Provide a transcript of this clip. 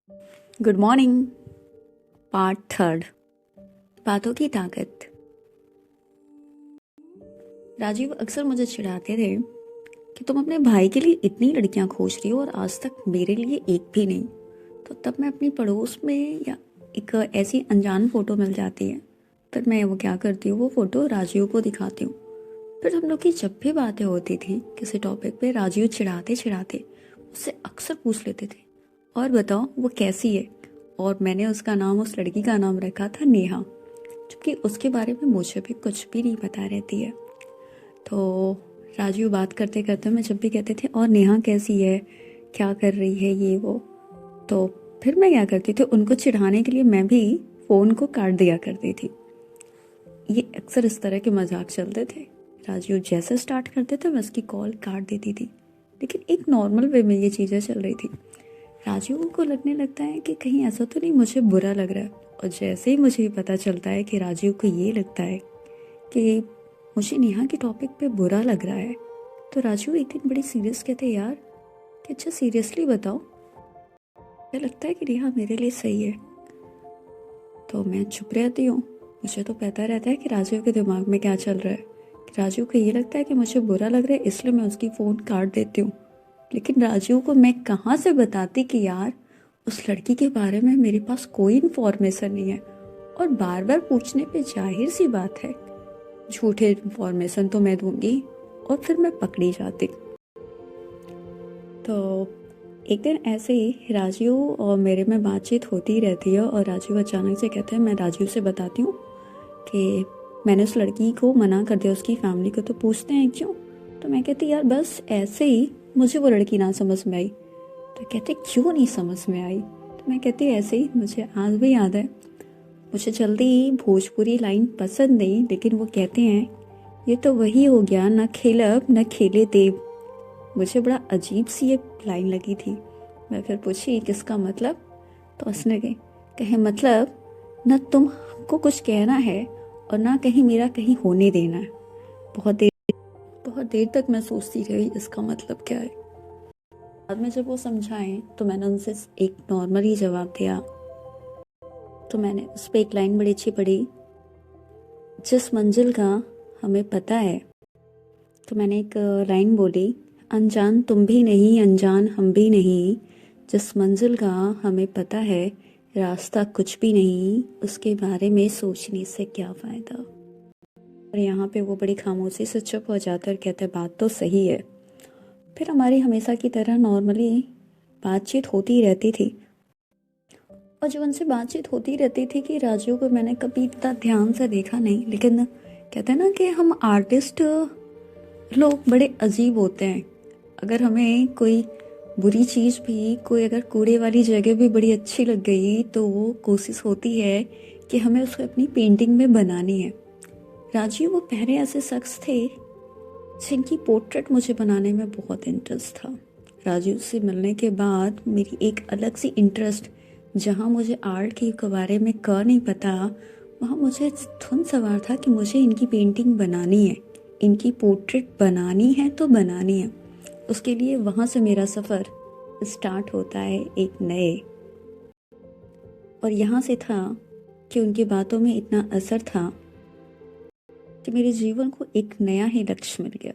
Good morning. Part third, बातों की ताकत। राजीव अक्सर मुझे चिढ़ाते थे कि तुम अपने भाई के लिए इतनी लड़कियां खोज रही हो और आज तक मेरे लिए एक भी नहीं। तो तब मैं अपनी पड़ोस में या एक ऐसी अनजान फोटो मिल जाती है, फिर मैं वो क्या करती हूँ, वो फोटो राजीव को दिखाती हूँ। फिर हम लोग की जब भी बातें होती थी किसी टॉपिक पे, राजीव चिढ़ाते चिढ़ाते उससे अक्सर पूछ लेते थे, और बताओ वो कैसी है। और मैंने उसका नाम, उस लड़की का नाम रखा था नेहा, जबकि उसके बारे में मुझे भी कुछ भी नहीं पता रहती है। तो राजीव बात करते करते मैं जब भी कहते थे और नेहा कैसी है, क्या कर रही है, ये वो, तो फिर मैं क्या करती थी, उनको चिढ़ाने के लिए मैं भी फ़ोन को काट दिया करती थी। ये अक्सर इस तरह के मजाक चलते थे। राजीव जैसे स्टार्ट करते थे मैं उसकी कॉल काट देती थी, लेकिन एक नॉर्मल वे में ये चीज़ें चल रही थी। राजीव को लगने लगता है कि कहीं ऐसा तो नहीं मुझे बुरा लग रहा है, और जैसे ही मुझे पता चलता है कि राजीव को ये लगता है कि मुझे नेहा के टॉपिक पे बुरा लग रहा है, तो राजीव एक दिन बड़ी सीरियस कहते, यार कि अच्छा सीरियसली बताओ, क्या लगता है कि नेहा मेरे लिए सही है। तो मैं चुप रहती हूँ। मुझे तो पता रहता है कि राजीव के दिमाग में क्या चल रहा है, कि राजीव को ये लगता है कि मुझे बुरा लग रहा है, इसलिए मैं उसकी फ़ोन काट देती हूँ। लेकिन राजीव को मैं कहाँ से बताती कि यार उस लड़की के बारे में मेरे पास कोई इन्फॉर्मेशन नहीं है, और बार बार पूछने पे जाहिर सी बात है झूठे इन्फॉर्मेशन तो मैं दूंगी, और फिर मैं पकड़ी जाती। तो एक दिन ऐसे ही राजीव और मेरे में बातचीत होती रहती है, और राजीव अचानक से कहते हैं, मैं राजीव से बताती हूँ कि मैंने उस लड़की को मना कर दिया, उसकी फैमिली को। तो पूछते हैं क्यों, तो मैं कहती यार बस ऐसे ही मुझे वो लड़की ना समझ में आई। तो कहते क्यों नहीं समझ में आई, तो मैं कहती ऐसे ही, मुझे आज भी याद है, मुझे जल्दी भोजपुरी लाइन पसंद नहीं, लेकिन वो कहते हैं ये तो वही हो गया, न खेलब न खेले देव। मुझे बड़ा अजीब सी ये लाइन लगी थी। मैं फिर पूछी किसका मतलब, तो उसने कहे मतलब न तुमको कुछ कहना है और ना कहीं मेरा कहीं होने देना है। बहुत देर तक मैं सोचती रही इसका मतलब क्या है। बाद में जब वो समझाएं तो मैंने उनसे एक नॉर्मल ही जवाब दिया। तो मैंने उस पर एक लाइन बड़ी अच्छी पढ़ी, जिस मंजिल का हमें पता है। तो मैंने एक लाइन बोली, अनजान तुम भी नहीं, अनजान हम भी नहीं, जिस मंजिल का हमें पता है, रास्ता कुछ भी नहीं, उसके बारे में सोचने से क्या फ़ायदा। और यहाँ पे वो बड़ी खामोशी से चुप हो जाता और कहते बात तो सही है। फिर हमारी हमेशा की तरह नॉर्मली बातचीत होती रहती थी, और जब उनसे बातचीत होती रहती थी कि राजीव को मैंने कभी इतना ध्यान से देखा नहीं, लेकिन कहते हैं ना कि हम आर्टिस्ट लोग बड़े अजीब होते हैं। अगर हमें कोई बुरी चीज़ भी, कोई अगर कूड़े वाली जगह भी बड़ी अच्छी लग गई, तो वो कोशिश होती है कि हमें उसको अपनी पेंटिंग में बनानी है। राजीव वो पहले ऐसे शख्स थे जिनकी पोर्ट्रेट मुझे बनाने में बहुत इंटरेस्ट था। राजीव से मिलने के बाद मेरी एक अलग सी इंटरेस्ट, जहाँ मुझे आर्ट के बारे में नहीं पता, वहाँ मुझे धुन सवार था कि मुझे इनकी पेंटिंग बनानी है, इनकी पोर्ट्रेट बनानी है तो बनानी है। उसके लिए वहाँ से मेरा सफ़र स्टार्ट होता है एक नए, और यहाँ से था कि उनकी बातों में इतना असर था कि मेरे जीवन को एक नया ही लक्ष्य मिल गया।